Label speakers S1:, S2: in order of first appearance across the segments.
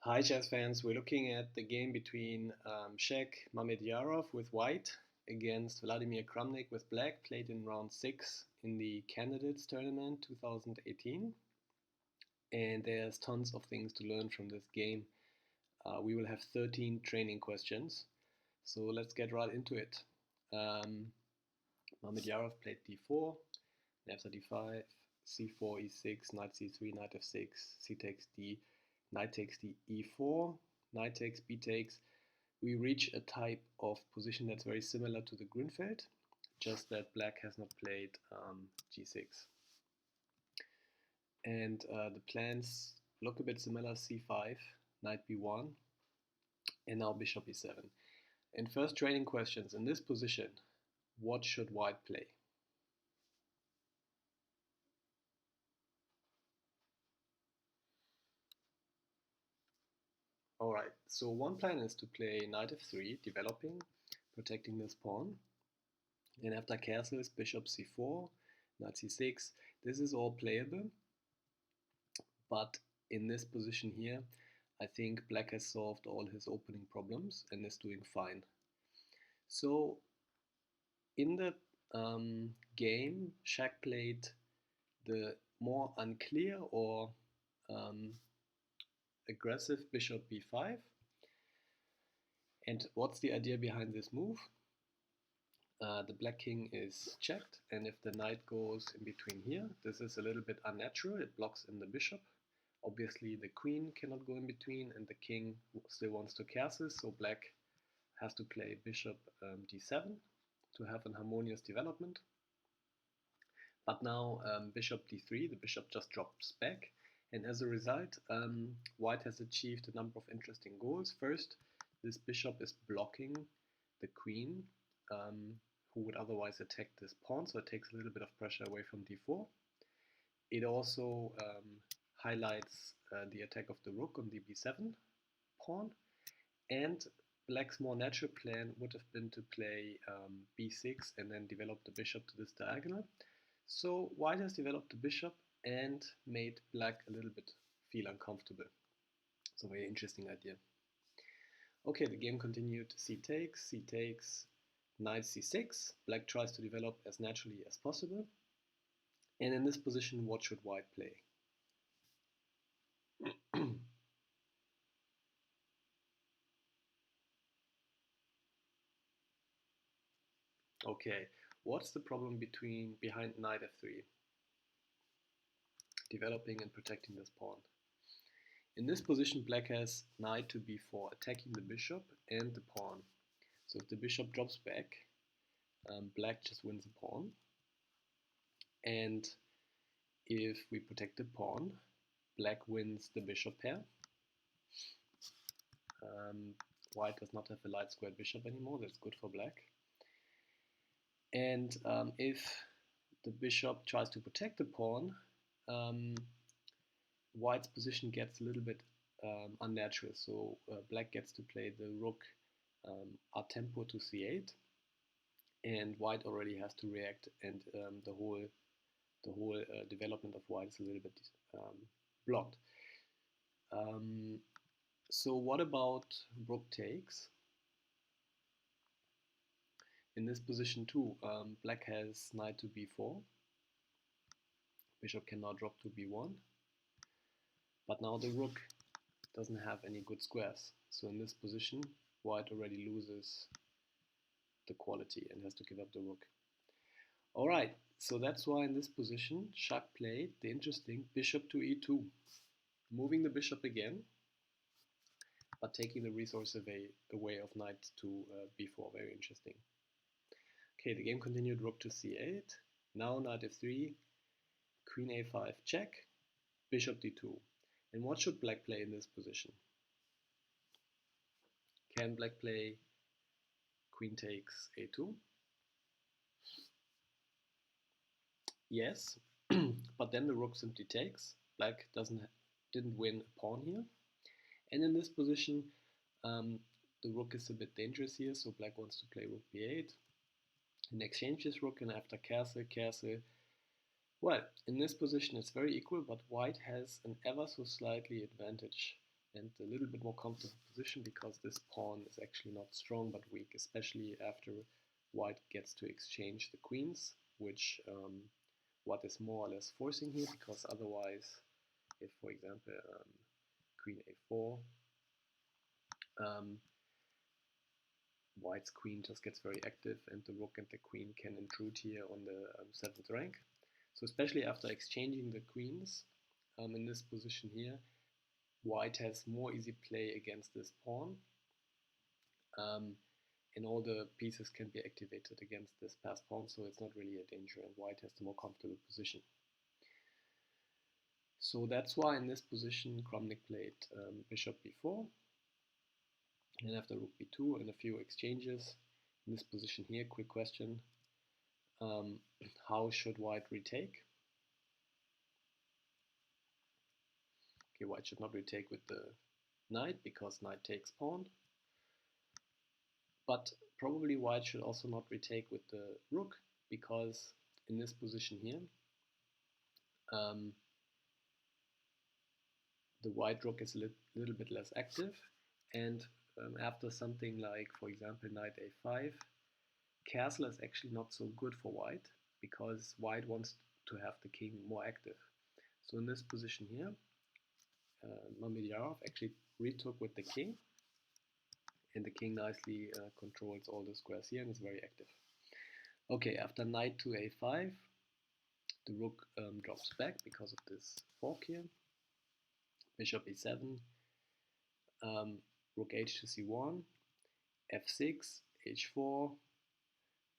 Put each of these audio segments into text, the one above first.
S1: Hi, chess fans. We're looking at the game between Czech Mamedyarov with white against Vladimir Kramnik with black, played in round 6 in the Candidates Tournament 2018. And there's tons of things to learn from this game. We will have 13 training questions. So let's get right into it. Mamedyarov played d4, after d5, c4, e6, knight c3, knight f6, c takes d, knight takes d, e4, knight takes, b takes. We reach a type of position that's very similar to the Grünfeld, just that black has not played g6. And the plans look a bit similar: c5, knight b1, and now bishop e7. And first training questions: in this position, what should white play? Alright, so one plan is to play knight f3, developing, protecting this pawn. And after castles, bishop c4, knight c6. This is all playable, but in this position here, I think black has solved all his opening problems and is doing fine. So in the game, Shaq played the more unclear or aggressive bishop b5. And what's the idea behind this move? The black king is checked, and if the knight goes in between here, this is a little bit unnatural. It blocks in the bishop. Obviously the queen cannot go in between, and the king still wants to castle, so black has to play bishop d7 to have an harmonious development. But now bishop d3, the bishop just drops back, and as a result, white has achieved a number of interesting goals. First, this bishop is blocking the queen, who would otherwise attack this pawn, so it takes a little bit of pressure away from d4. It also highlights the attack of the rook on the b7 pawn, and black's more natural plan would have been to play b6 and then develop the bishop to this diagonal. So white has developed the bishop and made black a little bit feel uncomfortable. So very interesting idea. Okay, the game continued. C takes, knight c6. Black tries to develop as naturally as possible. And in this position, what should white play? Okay, what's the problem behind knight f3? Developing and protecting this pawn. In this position, black has knight to b4, attacking the bishop and the pawn. So if the bishop drops back, black just wins the pawn. And if we protect the pawn, black wins the bishop pair. White does not have a light squared bishop anymore. That's good for black. And if the bishop tries to protect the pawn, white's position gets a little bit unnatural. So black gets to play the rook a tempo to c8, and white already has to react, and the whole development of white is a little bit blocked. So what about rook takes? In this position too, black has knight to b4. Bishop can now drop to b1. But now the rook doesn't have any good squares. So in this position, white already loses the quality and has to give up the rook. Alright, so that's why in this position, Shaq played the interesting bishop to e2. Moving the bishop again, but taking the resource away of knight to b4. Very interesting. Okay, the game continued. Rook to c8. Now knight f3, queen a5 check, bishop d2. And what should black play in this position? Can black play queen takes a2? Yes, but then the rook simply takes. Black didn't win a pawn here. And in this position, the rook is a bit dangerous here, so black wants to play rook b8 and exchange this rook, and after castle. Well, in this position it's very equal, but white has an ever so slightly advantage and a little bit more comfortable position because this pawn is actually not strong but weak, especially after white gets to exchange the queens, which what is more or less forcing here, because otherwise, if for example queen a4, white's queen just gets very active and the rook and the queen can intrude here on the 7th rank. So especially after exchanging the queens in this position here, white has more easy play against this pawn, and all the pieces can be activated against this passed pawn, so it's not really a danger, and white has the more comfortable position. So that's why in this position Kramnik played bishop b4, and after rook b2 and a few exchanges. In this position here, quick question, how should white retake? Okay, white should not retake with the knight because knight takes pawn, but probably white should also not retake with the rook because in this position here the white rook is a little bit less active, and after something like, for example, knight a5, castle is actually not so good for white because white wants to have the king more active. So in this position here, Mamedyarov actually retook with the king, and the king nicely controls all the squares here and is very active. Okay, after knight to a5, the rook drops back because of this fork here. Bishop e7, rook h to c1, f6, h4,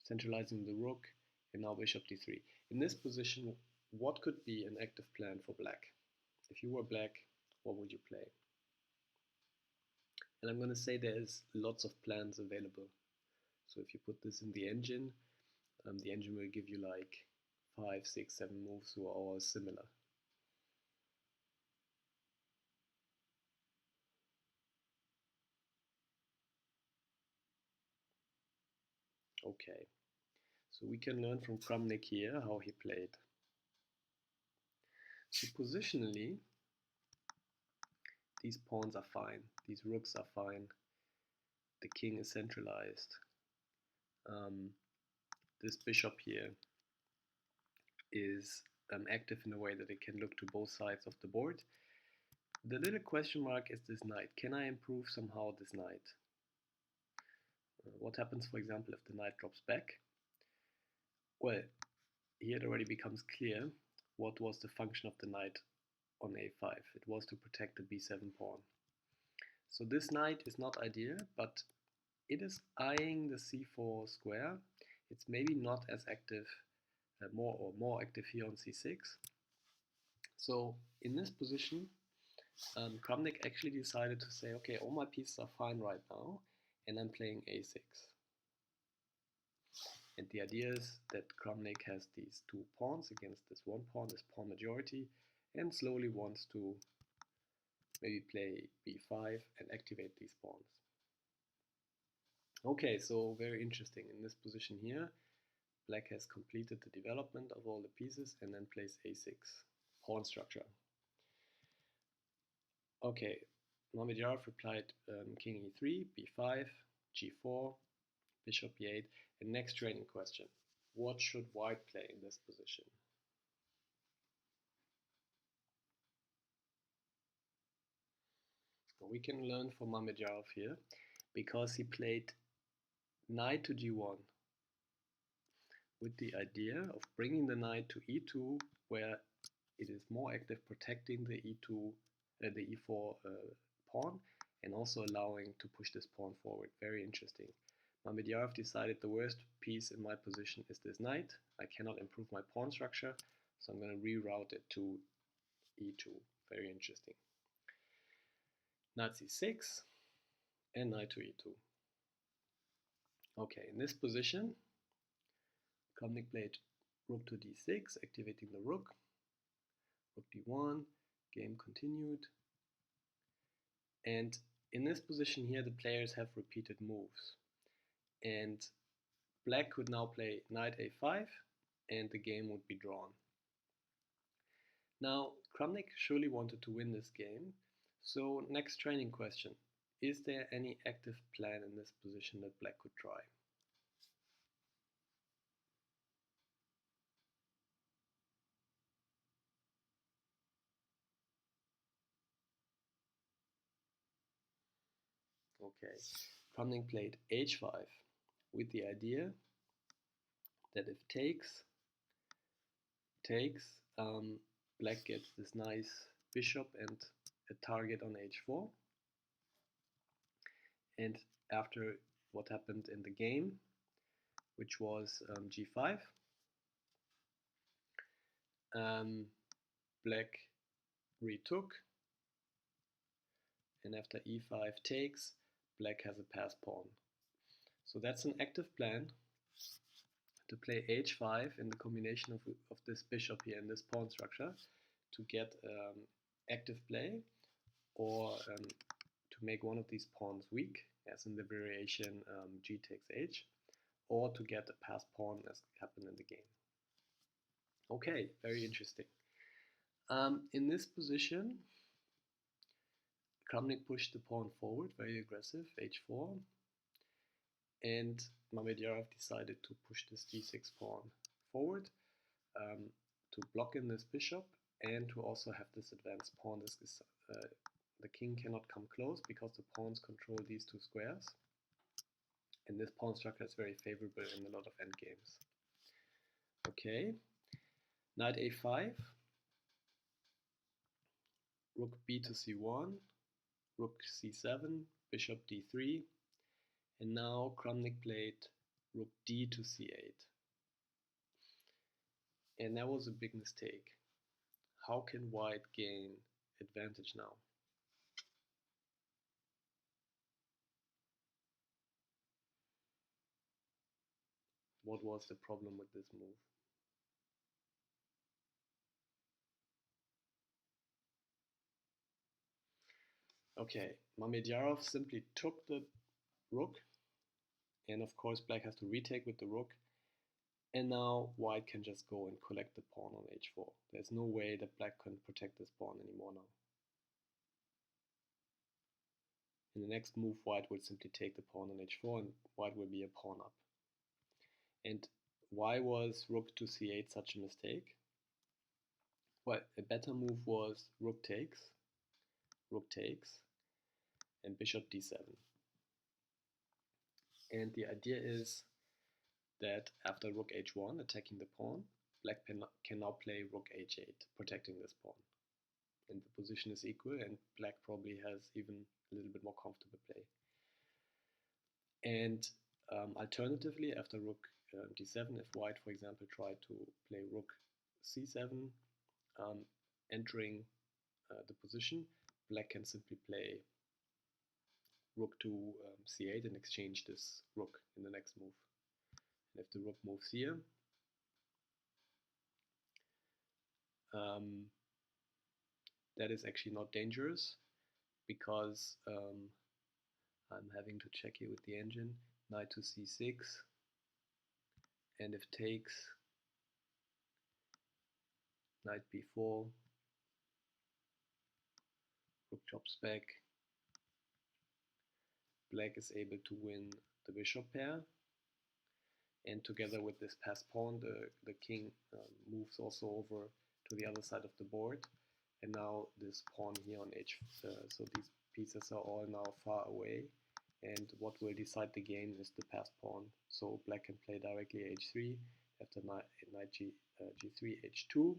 S1: centralizing the rook, and now bishop d3. In this position, what could be an active plan for black? If you were black, what would you play? And I'm going to say there's lots of plans available. So if you put this in the engine will give you like 5, 6, 7 moves who are all similar. Okay, so we can learn from Kramnik here how he played. So positionally, these pawns are fine, these rooks are fine, the king is centralized. This bishop here is active in a way that it can look to both sides of the board. The little question mark is this knight. Can I improve somehow this knight? What happens, for example, if the knight drops back? Well, here it already becomes clear what was the function of the knight on a5. It was to protect the b7 pawn. So this knight is not ideal, but it is eyeing the c4 square. It's maybe not as active, more active here on c6. So in this position, Kramnik actually decided to say, okay, all my pieces are fine right now, and I'm playing a6. And the idea is that Kramnik has these two pawns against this one pawn, this pawn majority, and slowly wants to maybe play b5 and activate these pawns. Okay, so very interesting. In this position here, black has completed the development of all the pieces and then plays a6 pawn structure. Okay, Mamedyarov replied king e3, b5, g4, bishop e8, and next training question. What should white play in this position? We can learn from Mamedyarov here because he played knight to g1 with the idea of bringing the knight to e2, where it is more active, protecting the the e4 pawn, and also allowing to push this pawn forward. Very interesting. Mamedyarov decided the worst piece in my position is this knight. I cannot improve my pawn structure, so I'm going to reroute it to e2. Very interesting. Knight c6 and knight to e2. Okay, in this position, Kramnik played rook to d6, activating the rook. Rook d1, game continued. And in this position here, the players have repeated moves. And black could now play knight a5, and the game would be drawn. Now, Kramnik surely wanted to win this game, So next training question. Is there any active plan in this position that black could try? Okay, Kramnik played h5 with the idea that if takes, black gets this nice bishop and a target on h4. And after what happened in the game, which was g5, black retook, and after e5 takes, black has a pass pawn. So that's an active plan to play h5 in the combination of this bishop here and this pawn structure to get active play, or to make one of these pawns weak, as in the variation g takes h, or to get a pass pawn as happened in the game. Okay, very interesting. In this position, Kramnik pushed the pawn forward, very aggressive, h4, and Mamedyarov decided to push this d6 pawn forward to block in this bishop and to also have this advanced pawn. The king cannot come close because the pawns control these two squares, and this pawn structure is very favorable in a lot of endgames. Okay, knight a5, rook b to c1, rook c7, bishop d3, and now Kramnik played rook d to c8. And that was a big mistake. How can white gain advantage now? What was the problem with this move? Okay, Mamedyarov simply took the rook, and of course black has to retake with the rook, and now white can just go and collect the pawn on h4. There's no way that black can protect this pawn anymore now. In the next move, white will simply take the pawn on h4, and white will be a pawn up. And why was rook to c8 such a mistake? Well, a better move was rook takes, and bishop d7. And the idea is that after rook h1, attacking the pawn, black can now play rook h8, protecting this pawn. And the position is equal, and black probably has even a little bit more comfortable play. And alternatively, after rook d7, if white, for example, tried to play rook c7, entering the position, black can simply play rook to c8 and exchange this rook in the next move. And if the rook moves here, that is actually not dangerous, because I'm having to check here with the engine, knight to c6, and if takes, knight b4, rook chops back, black is able to win the bishop pair, and together with this passed pawn, the king moves also over to the other side of the board, and now this pawn here on h, so these pieces are all now far away, and what will decide the game is the passed pawn. So black can play directly h3, after knight g3, h2,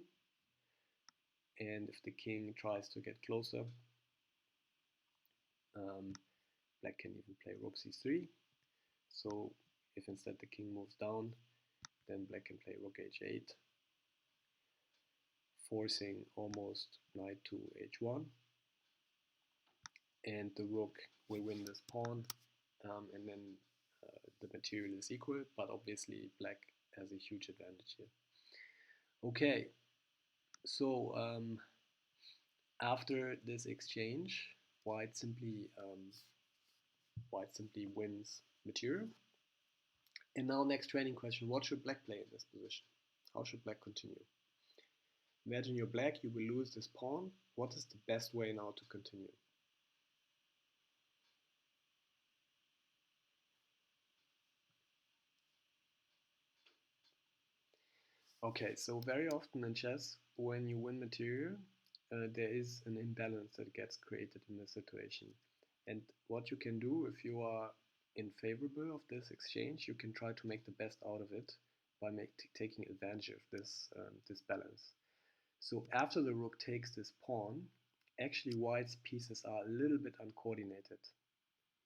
S1: and if the king tries to get closer, black can even play rook c3. So if instead the king moves down, then black can play rook h8, forcing almost knight to h1, and the rook will win this pawn, and then the material is equal, but obviously black has a huge advantage here. Okay, so after this exchange, white simply wins material. And now next training question, what should black play in this position? How should black continue? Imagine you're black, you will lose this pawn. What is the best way now to continue? Okay, so very often in chess, when you win material, there is an imbalance that gets created in the situation. And what you can do if you are in favorable of this exchange, you can try to make the best out of it by taking advantage of this balance. So after the rook takes this pawn, actually white's pieces are a little bit uncoordinated.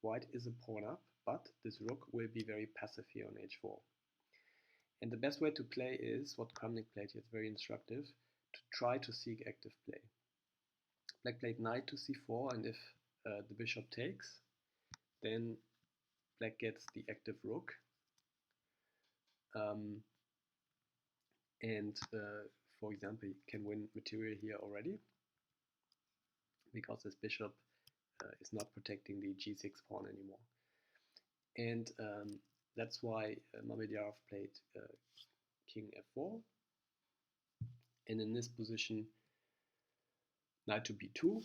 S1: White is a pawn up, but this rook will be very passive here on h4. And the best way to play is what Kramnik played here. It's very instructive to try to seek active play. Black played knight to c4, and if the bishop takes, then black gets the active rook. And for example, he can win material here already because this bishop is not protecting the g6 pawn anymore. And that's why Mamedyarov played king f4. And in this position, knight to b2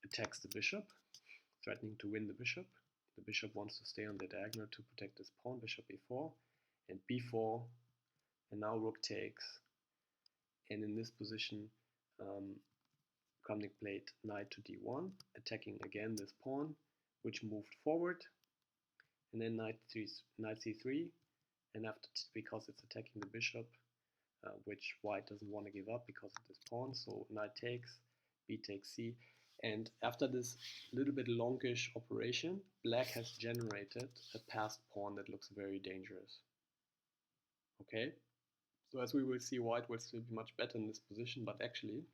S1: attacks the bishop, threatening to win the bishop. The bishop wants to stay on the diagonal to protect his pawn, bishop e4, and b4, and now rook takes. And in this position, Kramnik played knight to d1, attacking again this pawn, which moved forward, and then knight c3, and after, because it's attacking the bishop, which white doesn't want to give up because of this pawn, so knight takes, b takes c, and after this little bit longish operation, black has generated a passed pawn that looks very dangerous. Okay, so as we will see, white will still be much better in this position, but actually,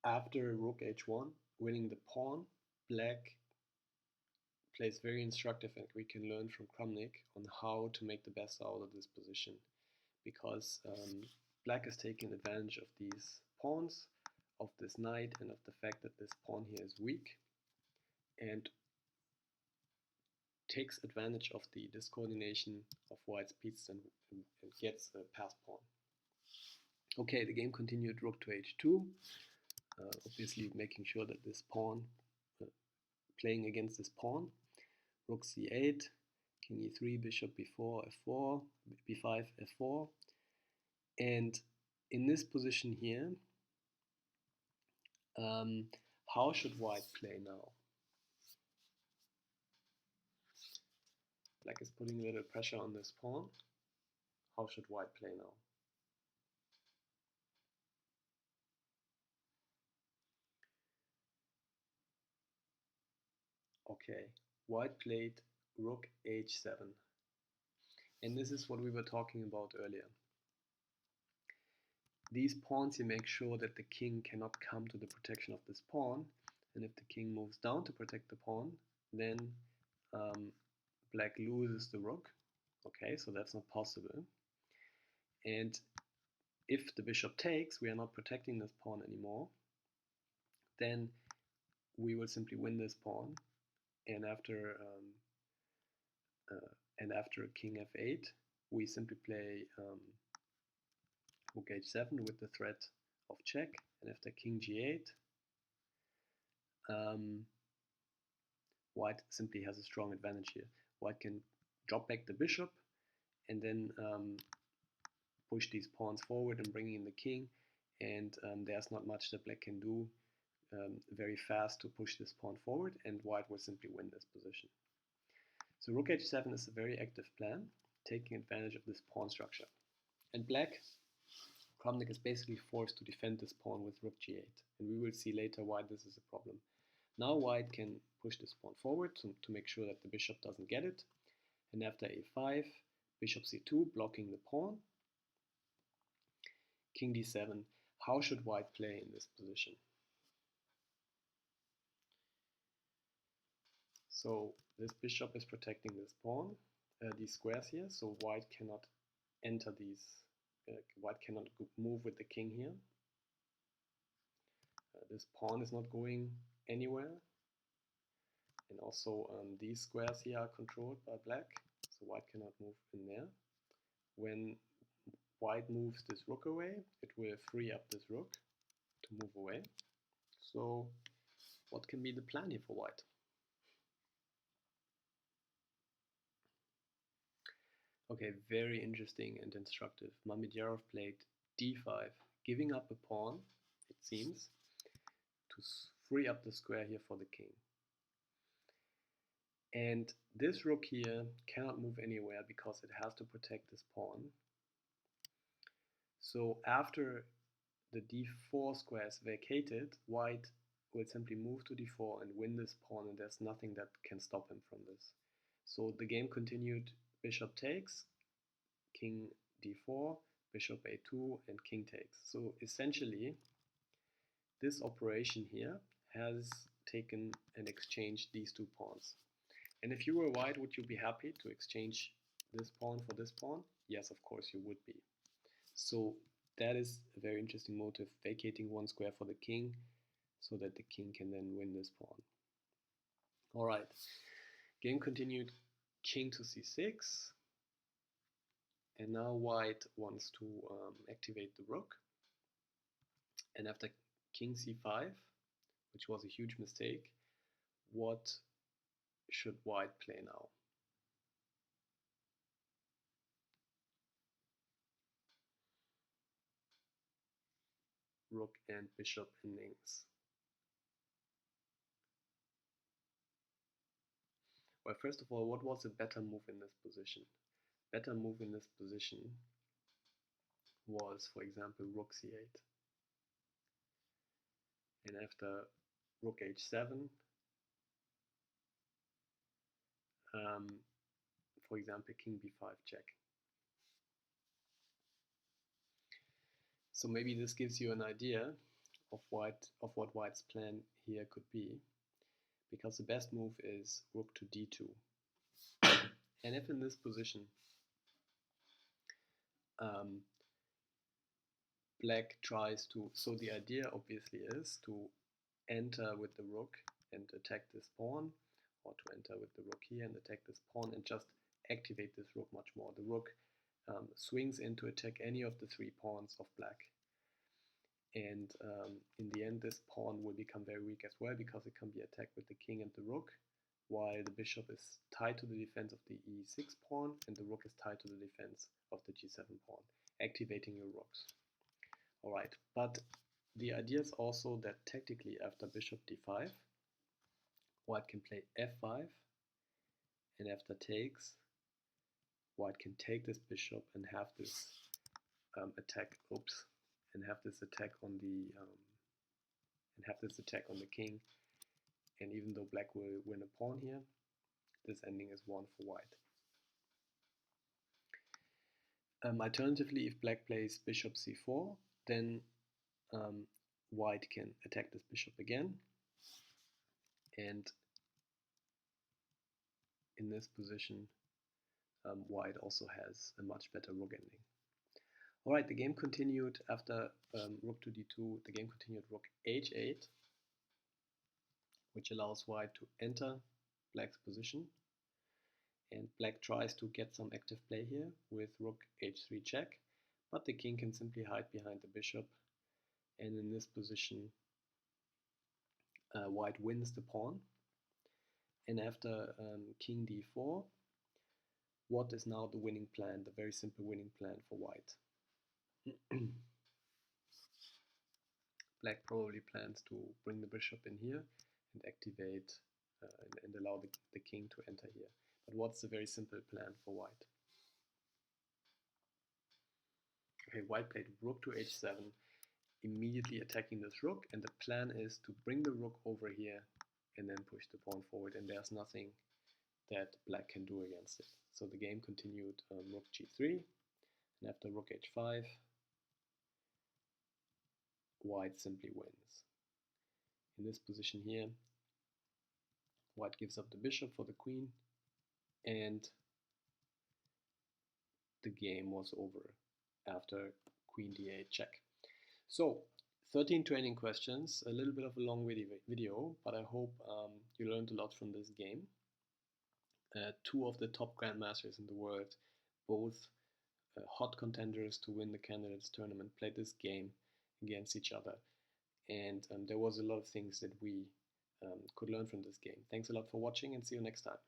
S1: after rook h1, winning the pawn, black plays very instructive, and we can learn from Kramnik on how to make the best out of this position, because black is taking advantage of these pawns, of this knight, and of the fact that this pawn here is weak, and takes advantage of the discoordination of white's pieces and gets a passed pawn. Okay, the game continued rook to h2, obviously making sure that this pawn, playing against this pawn, rook c8, king e3, bishop b4, f4, b5, f4, and in this position here, how should white play now? Black is putting a little pressure on this pawn. How should white play now? Okay, white played rook h7. And this is what we were talking about earlier. These pawns, you make sure that the king cannot come to the protection of this pawn. And if the king moves down to protect the pawn, then black loses the rook. Okay, so that's not possible. And if the bishop takes, we are not protecting this pawn anymore. Then we will simply win this pawn. And after king f8, we simply play rook h7 with the threat of check, and after king g8, white simply has a strong advantage here. White can drop back the bishop and then push these pawns forward and bring in the king, and there's not much that black can do very fast to push this pawn forward, and white will simply win this position. So rook h7 is a very active plan, taking advantage of this pawn structure. And black, Kramnik is basically forced to defend this pawn with rook g8, and we will see later why this is a problem. Now white can push this pawn forward to make sure that the bishop doesn't get it, and after a5, bishop c2, blocking the pawn, king d7. How should white play in this position? So this bishop is protecting this pawn, these squares here, so white cannot enter these, white cannot move with the king here. This pawn is not going anywhere, and also these squares here are controlled by black, so white cannot move in there. When white moves this rook away, it will free up this rook to move away. So what can be the plan here for white? Okay, very interesting and instructive. Mamedyarov played d5, giving up a pawn, it seems, to free up the square here for the king. And this rook here cannot move anywhere because it has to protect this pawn. So after the d4 square is vacated, white will simply move to d4 and win this pawn, and there's nothing that can stop him from this. So the game continued, bishop takes, king d4, bishop a2, and king takes. So essentially, this operation here has taken and exchanged these two pawns. And if you were white, would you be happy to exchange this pawn for this pawn? Yes, of course you would be. So that is a very interesting motive, vacating one square for the king so that the king can then win this pawn. Alright, game continued, king to c6, and now white wants to activate the rook. And after king c5, which was a huge mistake, what should white play now? Rook and bishop endings. Well, first of all, what was a better move in this position? Better move in this position was, for example, rook c8. And after rook h7, for example, king b5 check. So maybe this gives you an idea of what white's plan here could be, because the best move is rook to d2. And if in this position black tries to, so the idea obviously is to enter with the rook and attack this pawn, or to enter with the rook here and attack this pawn and just activate this rook much more. The rook swings in to attack any of the three pawns of black. And in the end, this pawn will become very weak as well, because it can be attacked with the king and the rook, while the bishop is tied to the defense of the e6 pawn and the rook is tied to the defense of the g7 pawn, activating your rooks. Alright, but the idea is also that tactically after bishop d5, white can play f5, and after takes, white can take this bishop and have this attack on the king. And even though black will win a pawn here, this ending is won for white. Alternatively, if black plays bishop c4, then white can attack this bishop again, and in this position white also has a much better rook ending. Alright, the game continued after rook to d2, the game continued rook h8, which allows white to enter black's position, and black tries to get some active play here with rook h3 check, but the king can simply hide behind the bishop, and in this position white wins the pawn. And after king d4, what is now the winning plan, the very simple winning plan for white? Black probably plans to bring the bishop in here and activate and allow the king to enter here. But what's the very simple plan for white? Okay, white played rook to h7, immediately attacking this rook, and the plan is to bring the rook over here and then push the pawn forward, and there's nothing that black can do against it. So the game continued rook g3, and after rook h5, white simply wins. In this position here, white gives up the bishop for the queen, and the game was over after queen d8 check. So 13 training questions, a little bit of a long video, but I hope you learned a lot from this game. Two of the top grandmasters in the world, both hot contenders to win the candidates tournament, played this game against each other, and there was a lot of things that we could learn from this game. Thanks a lot for watching, and see you next time.